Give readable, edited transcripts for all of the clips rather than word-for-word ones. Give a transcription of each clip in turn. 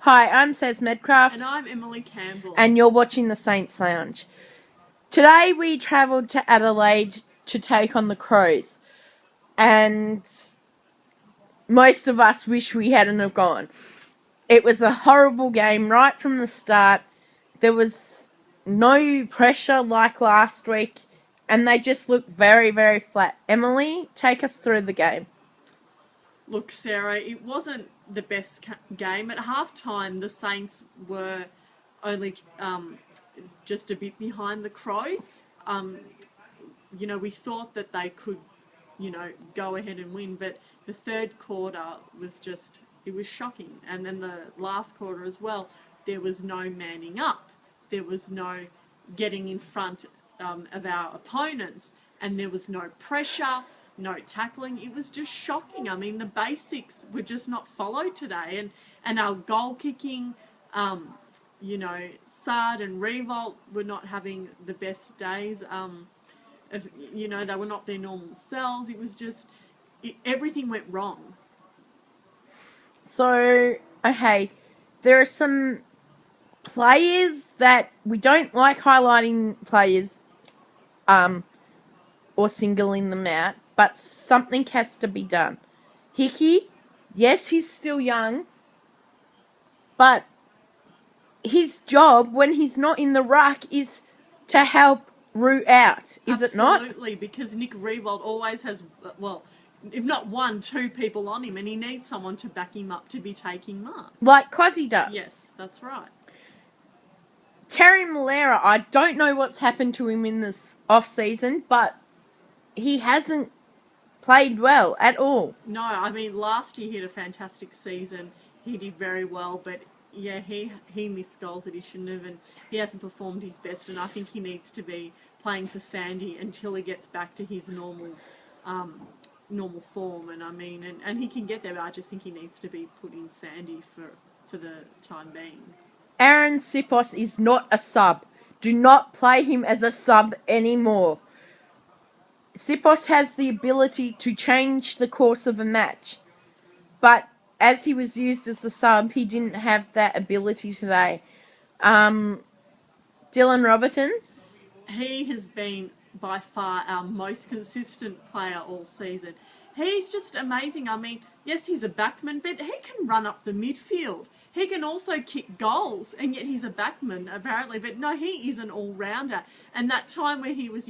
Hi, I'm Sez Medcraft. And I'm Emily Campbell. And you're watching the Saints Lounge. Today we travelled to Adelaide to take on the Crows. And most of us wish we hadn't have gone. It was a horrible game right from the start. There was no pressure like last week. And they just looked very, very flat. Emily, take us through the game. Look, Sarah, it wasn't the best game. At halftime, the Saints were only just a bit behind the Crows. We thought that they could, go ahead and win, but the third quarter was it was shocking. And then the last quarter as well, there was no manning up. There was no getting in front of our opponents, and there was no pressure, no tackling. It was just shocking. I mean, the basics were just not followed today, and our goal kicking, Sard and Revolt were not having the best days. They were not their normal selves. It was everything went wrong. So, okay, there are some players that we don't like highlighting players or singling them out, but something has to be done. Hickey, yes, he's still young, but his job when he's not in the ruck is to help root out, is it not? Absolutely, because Nick Revolt always has, if not one, two people on him, and he needs someone to back him up to be taking marks. Like Cozzy does. Yes, that's right. Terry Malera, I don't know what's happened to him in this off-season, but he hasn't played well at all. No, I mean, last year he had a fantastic season. He did very well, but yeah, he missed goals that he shouldn't have, and he hasn't performed his best, and I think he needs to be playing for Sandy until he gets back to his normal form. And I mean, and he can get there, but I just think he needs to be put in Sandy for the time being. Aaron Sipos is not a sub. Do not play him as a sub anymore. Sipos has the ability to change the course of a match. But as he was used as the sub, he didn't have that ability today. Dylan Robertson? He has been by far our most consistent player all season. He's just amazing. I mean, yes, he's a backman, but he can run up the midfield. He can also kick goals, and yet he's a backman, apparently. But no, he is an all-rounder. And that time where he was,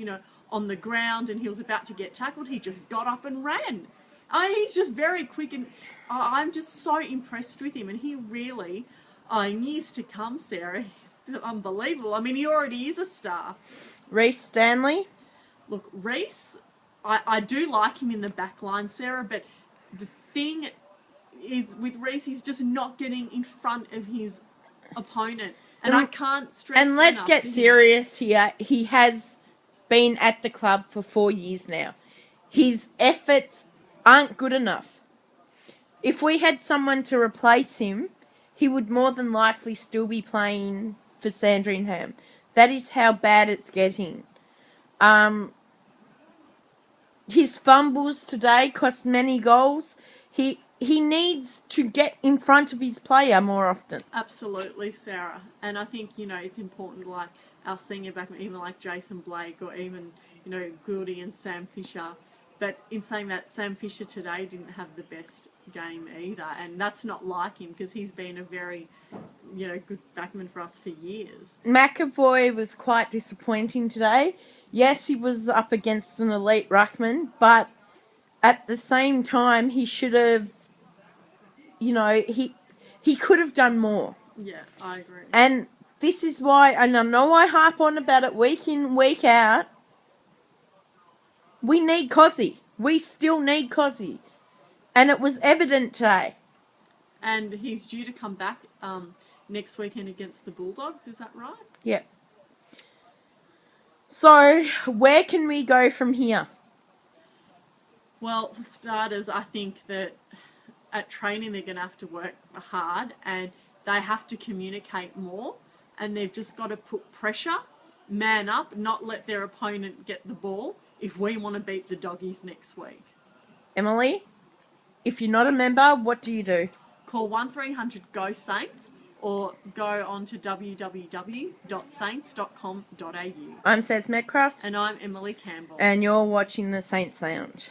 on the ground and he was about to get tackled, he just got up and ran. He's just very quick, and I'm just so impressed with him. And he really, in years to come, Sarah, he's unbelievable. I mean, he already is a star. Reece Stanley? Look, Reece, I do like him in the back line, Sarah, but the thing is with Reece, he's just not getting in front of his opponent. And I can't stress And let's enough get serious here. He has been at the club for 4 years now. His efforts aren't good enough. If we had someone to replace him, he would more than likely still be playing for Sandringham. That is how bad it's getting. His fumbles today cost many goals. He needs to get in front of his player more often. Absolutely, Sarah. And I think, it's important, like our senior backmen, even like Jason Blake or even, Gouldy and Sam Fisher. But in saying that, Sam Fisher today didn't have the best game either. And that's not like him, because he's been a very, good backman for us for years. McAvoy was quite disappointing today. Yes, he was up against an elite ruckman, but at the same time, he should have, he could have done more. Yeah, I agree. And this is why, and I know I harp on about it week in, week out, we need Cozzy. We still need Cozzy. And it was evident today. And he's due to come back next weekend against the Bulldogs, is that right? Yep. So, where can we go from here? Well, for starters, I think that at training they're going to have to work hard, and they have to communicate more, and they've just got to put pressure, man up, not let their opponent get the ball if we want to beat the Doggies next week. Emily, if you're not a member, what do you do? Call 1300 GO Saints or go on to www.saints.com.au. I'm Sez Metcraft. And I'm Emily Campbell. And you're watching the Saints Lounge.